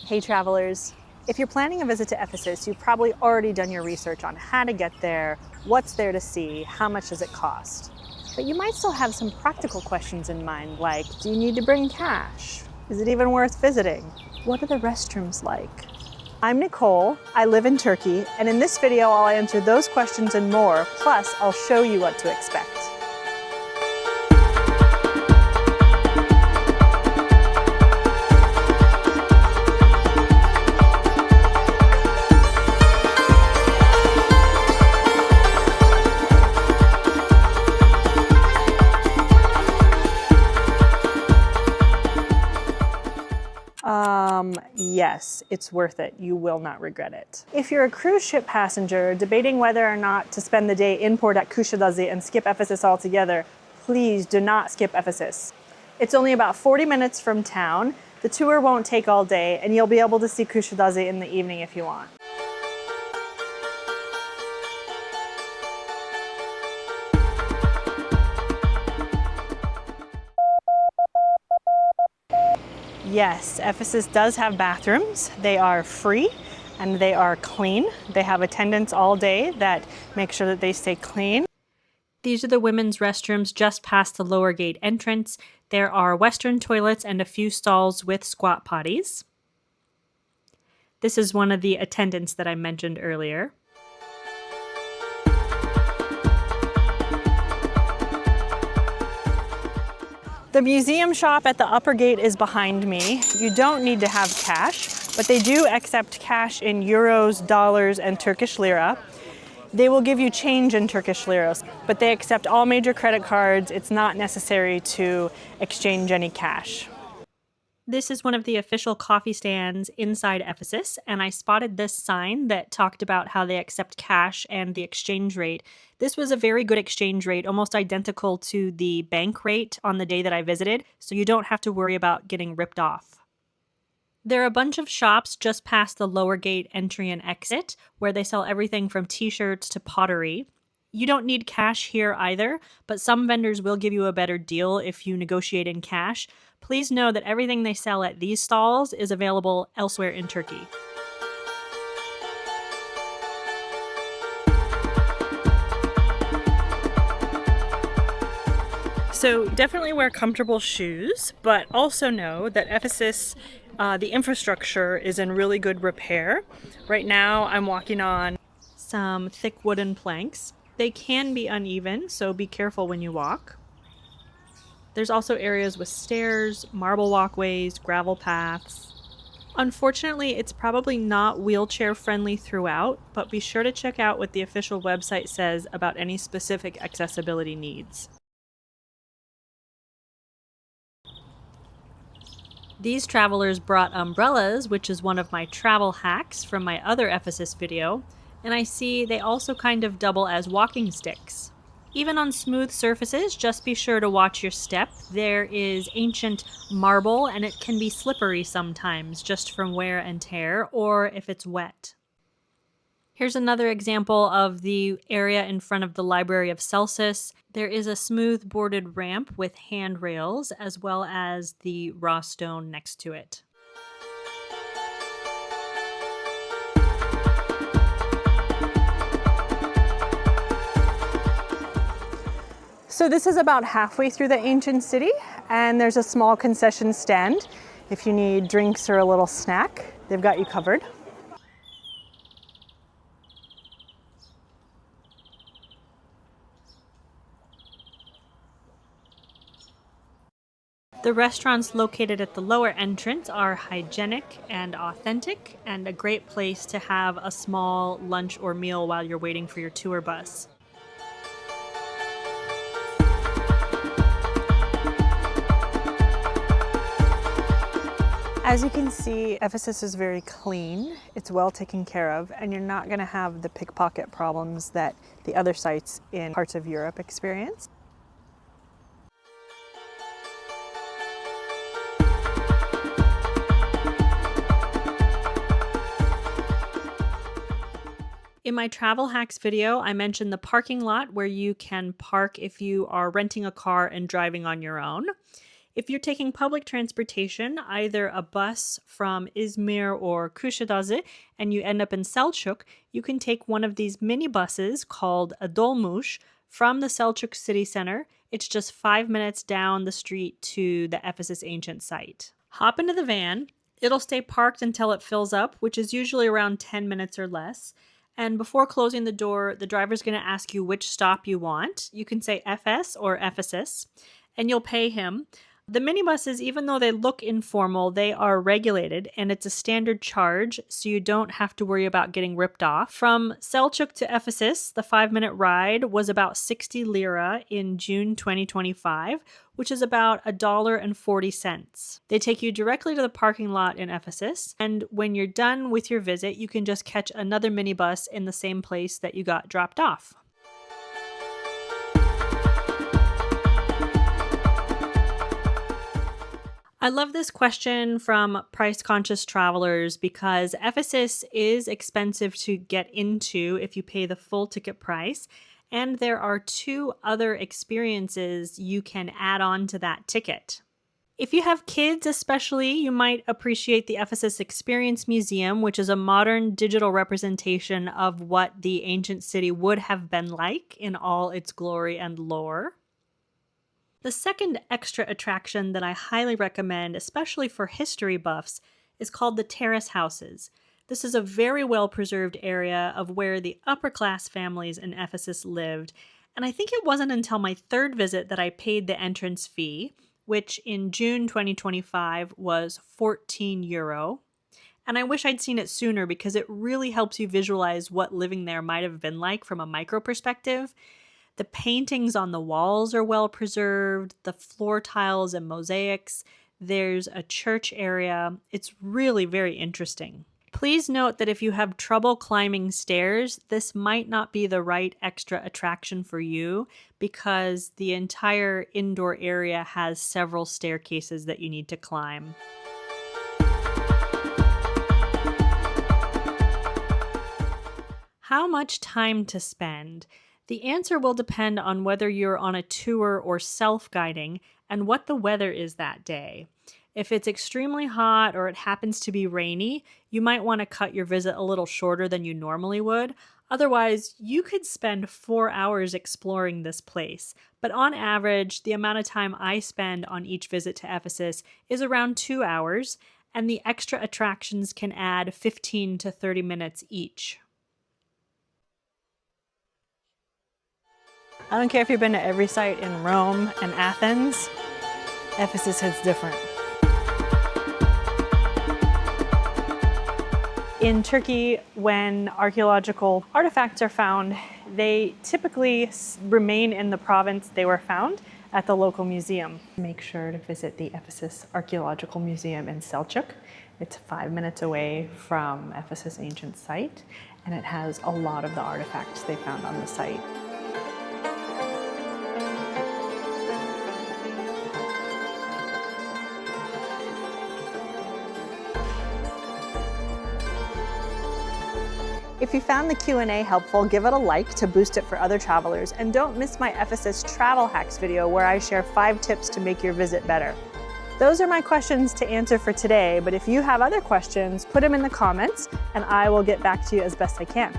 Hey travelers! If you're planning a visit to Ephesus, you've probably already done your research on how to get there, what's there to see, how much does it cost. But you might still have some practical questions in mind, like, do you need to bring cash? Is it even worth visiting? What are the restrooms like? I'm Nicole, I live in Turkey, and in this video I'll answer those questions and more, plus I'll show you what to expect. Yes, it's worth it. You will not regret it. If you're a cruise ship passenger debating whether or not to spend the day in port at Kuşadası and skip Ephesus altogether, please do not skip Ephesus. It's only about 40 minutes from town. The tour won't take all day, and you'll be able to see Kuşadası in the evening if you want. Yes, Ephesus does have bathrooms. They are free and they are clean. They have attendants all day that make sure that they stay clean. These are the women's restrooms just past the lower gate entrance. There are Western toilets and a few stalls with squat potties. This is one of the attendants that I mentioned earlier. The museum shop at the upper gate is behind me. You don't need to have cash, but they do accept cash in euros, dollars, and Turkish lira. They will give you change in Turkish liras, but they accept all major credit cards. It's not necessary to exchange any cash. This is one of the official coffee stands inside Ephesus, and I spotted this sign that talked about how they accept cash and the exchange rate. This was a very good exchange rate, almost identical to the bank rate on the day that I visited, so you don't have to worry about getting ripped off. There are a bunch of shops just past the lower gate entry and exit, where they sell everything from t-shirts to pottery. You don't need cash here either, but some vendors will give you a better deal if you negotiate in cash. Please know that everything they sell at these stalls is available elsewhere in Turkey. So definitely wear comfortable shoes, but also know that Ephesus, the infrastructure is in really good repair. Right now I'm walking on some thick wooden planks. They can be uneven, so be careful when you walk. There's also areas with stairs, marble walkways, gravel paths. Unfortunately, it's probably not wheelchair friendly throughout, but be sure to check out what the official website says about any specific accessibility needs. These travelers brought umbrellas, which is one of my travel hacks from my other Ephesus video, and I see they also kind of double as walking sticks. Even on smooth surfaces, just be sure to watch your step. There is ancient marble and it can be slippery sometimes just from wear and tear or if it's wet. Here's another example of the area in front of the Library of Celsus. There is a smooth boarded ramp with handrails as well as the raw stone next to it. So this is about halfway through the ancient city, and there's a small concession stand. If you need drinks or a little snack, they've got you covered. The restaurants located at the lower entrance are hygienic and authentic, and a great place to have a small lunch or meal while you're waiting for your tour bus. As you can see, Ephesus is very clean, it's well taken care of, and you're not going to have the pickpocket problems that the other sites in parts of Europe experience. In my travel hacks video, I mentioned the parking lot where you can park if you are renting a car and driving on your own. If you're taking public transportation, either a bus from İzmir or Kuşadası, and you end up in Selçuk, you can take one of these mini buses called a dolmuş from the Selçuk city center. It's just 5 minutes down the street to the Ephesus ancient site. Hop into the van. It'll stay parked until it fills up, which is usually around 10 minutes or less. And before closing the door, the driver's going to ask you which stop you want. You can say Efes or Ephesus, and you'll pay him. The minibuses, even though they look informal, they are regulated and it's a standard charge, so you don't have to worry about getting ripped off. From Selçuk to Ephesus, the 5-minute ride was about 60 lira in June 2025, which is about $1.40. They take you directly to the parking lot in Ephesus, and when you're done with your visit, you can just catch another minibus in the same place that you got dropped off. I love this question from price-conscious travelers because Ephesus is expensive to get into if you pay the full ticket price, and there are 2 other experiences you can add on to that ticket. If you have kids especially, you might appreciate the Ephesus Experience Museum, which is a modern digital representation of what the ancient city would have been like in all its glory and lore. The second extra attraction that I highly recommend, especially for history buffs, is called the Terrace Houses. This is a very well-preserved area of where the upper-class families in Ephesus lived, and I think it wasn't until my 3rd visit that I paid the entrance fee, which in June 2025 was €14. And I wish I'd seen it sooner because it really helps you visualize what living there might have been like from a micro perspective. The paintings on the walls are well preserved, the floor tiles and mosaics. There's a church area. It's really very interesting. Please note that if you have trouble climbing stairs, this might not be the right extra attraction for you because the entire indoor area has several staircases that you need to climb. How much time to spend? The answer will depend on whether you're on a tour or self-guiding and what the weather is that day. If it's extremely hot or it happens to be rainy, you might want to cut your visit a little shorter than you normally would. Otherwise, you could spend 4 hours exploring this place. But on average, the amount of time I spend on each visit to Ephesus is around 2 hours, and the extra attractions can add 15 to 30 minutes each. I don't care if you've been to every site in Rome and Athens, Ephesus hits different. In Turkey, when archaeological artifacts are found, they typically remain in the province they were found at the local museum. Make sure to visit the Ephesus Archaeological Museum in Selçuk. It's 5 minutes away from Ephesus ancient site, and it has a lot of the artifacts they found on the site. If you found the Q&A helpful, give it a like to boost it for other travelers, and don't miss my Ephesus travel hacks video where I share 5 tips to make your visit better. Those are my questions to answer for today, but if you have other questions, put them in the comments and I will get back to you as best I can.